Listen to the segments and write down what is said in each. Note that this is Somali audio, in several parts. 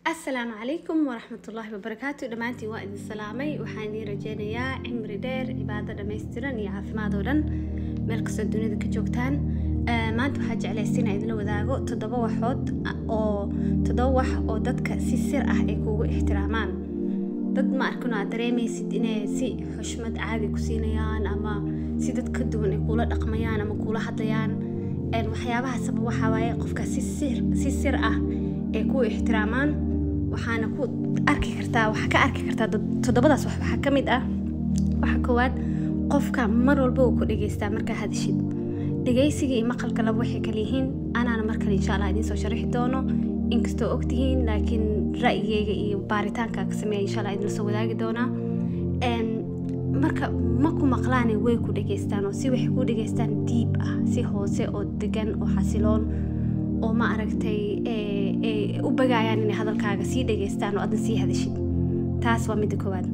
السلام عليكم ورحمة الله وبركاته. دمانتي وائد السلامي وحاني رجينيا عمري دير عبادة دميسترن يا عافماد oo dhan meel kasta dunida ka joogtaan. maanta waxaa jeclaysiinaa idin la wadaago toddoba wax oo dadka si sir ah ay kugu ixtiraamaan. dad ma arkano aad dareemaysid inay si xushmad caadi ku siinayaan ama si dad ka duwan ay kula dhaqmayaan ama kula hadlayaan. waxyaabaha sabab waxa waaye qofka si sir ah ay ku ixtiraamaan. waxaana ku arki kartaa toddobadaas waxa ka mid ah. waxa koowaad qofka mar walba uu ku dhageystaa marka hadashid. dhageysiga iyo maqalka laba waxay kala yihiin. anaana markale insha Allah idin soo sharixi doono inkastoo ogtihiin laakiin ra'yigayga iyo baaritaanka ka sameeyay insha Allah idin soo wadaagi doona. marka ma ku maqlaan way ku dhageystaan oo si waxay ku dhageystaan deep ah, si hoose oo degan oo xasiloon oo ma aragtay u bagayaan inay hadalkaaga sii dhageystaan oo aad sii hadashid. taas waa mid koowaad.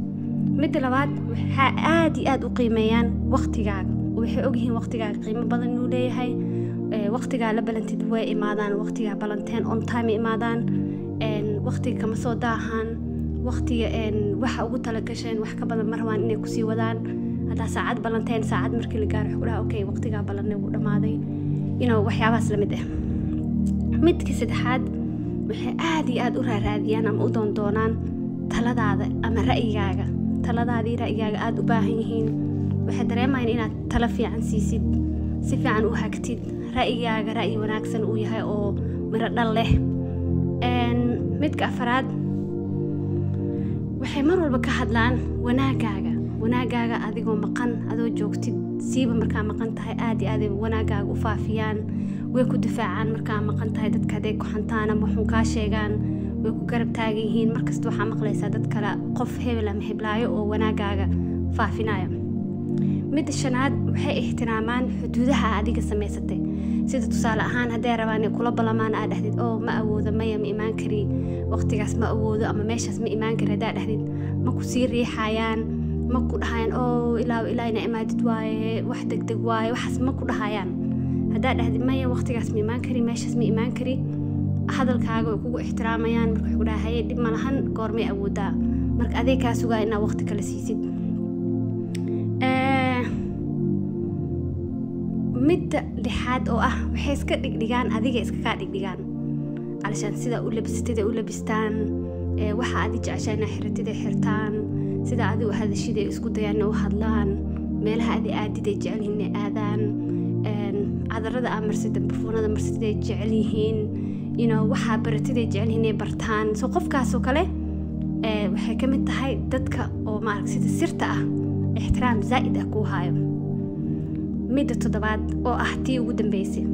mid labaad waxa aad u qiimeeyaan waqtigaaga. waxay ogyihiin waqtigaaga qiimo badan inuu leeyahay. waqtiga la balantid way imaadaan, waqtiga balanteen on time imaadaan. waqtiga kama soo daahan. waqtiga waxa ugu tala gasheen wax ka badan marwaan inay ku sii wadaan. hada saacad balanteen saacad markii la gaaro xulaha okay waqtiga balanay uu dhamaaday. waxyaabahaas la mid ah. midka saddexaad waxay aad u raadiyaan ama u doonaan taladaada ama ra'yigaaga. taladaadii ra'yigaaga aad u baahan yihiin. waxay dareemayaan inaad talo fiican siisid, si fiican u hagtid, ra'yigaaga ra'yi wanaagsan uu yahay oo miro dhal leh. midka afraad waxay mar walba ka hadlaan wanaagaaga adigoo maqan, adoo joogtid, siiba markaa maqan tahay aad wanaagaaga u faafiyaan. way ku difaacaan markaa maqan tahay. dadka haday ku xantaan ama waxun kaa sheegaan way ku garab taagan yihiin. markasta waxaa maqlaysaa dad kale qof hebel ama heblaayo oo wanaagaaga faafinaya. mid shanaad waxay ixtiraamaan xuduudaha adiga samaysatay. sida tusaale ahaan haday rabaan kula balamaan aad dhahdid oo ma awoodo maya ma imaan kari, waqtigaas ma awoodo ama meeshaas ma imaan kari hadaa dhahdid ma ku sii riixayaan, ma ku dhahayaan oo ilaa ina imaadid waaye wax degdeg waaye, waxaas ma ku dhahayaan. hadaa dhahdid maya waqtigaas ma imaan kari, meeshaas ma imaan kari, hadalkaaga way kugu ixtiraamayaan. marka wuxuu dhahay dib ma lahan goormay awoodaa, marka adeeg kaa sugaa inaa waqti kale siisid. midda lixaad oo ah waxay iska dhigdhigaan adiga iska kaa dhigdhigaan علشان sida u labistaan waxa aad jeceshahay inay xirtaan, sida aad u hadashid isku dayaan u hadlaan, meelaha aad jecel inay aadaan, cadarada amarsid barfuunada marsid jecel yihiin, waxa baratid jecel inay bartaan. soo qofkaas oo kale waxay ka mid tahay dadka oo ma arag sida sirta ah ixtiraam zaid ah ku hayo. midda toddobaad oo ah tii ugu dambeysay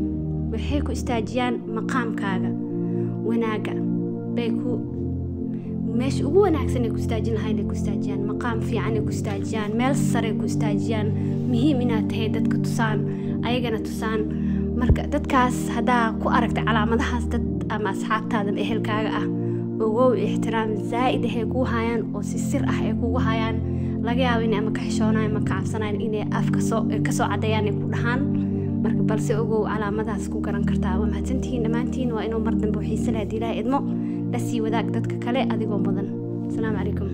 waxay ku istaajiyaan maqaamkaaga wanaaga. bay ku meesha ugu wanaagsan ay ku istaajin lahayn ku istaajiyaan, maqaam fiican ay ku istaajiyaan, meel sare ku istaajiyaan. muhiim inaad tahay dadka tusaan, ayagana tusaan. marka dadkaas hadaa ku aragtay calaamadahaas dad ama asxaabtaada ama ehelkaaga ah ogow ixtiraam zaid ah ay ku hayaan oo si sir ah ay kugu hayaan. laga yaabo inay ama ka xishoonayaan ama ka cabsanayaan inay afka ka soo cadayaan ay ku dhahaan. marka balse ogow calaamadaas ku garan kartaa. waa mahadsantihiin dhammaantiin. waa inuu mar dambe xiiso leh hadii Ilaahay idmo la sii wadaag dadka kale adigoo mudan. Assalaamu calaykum.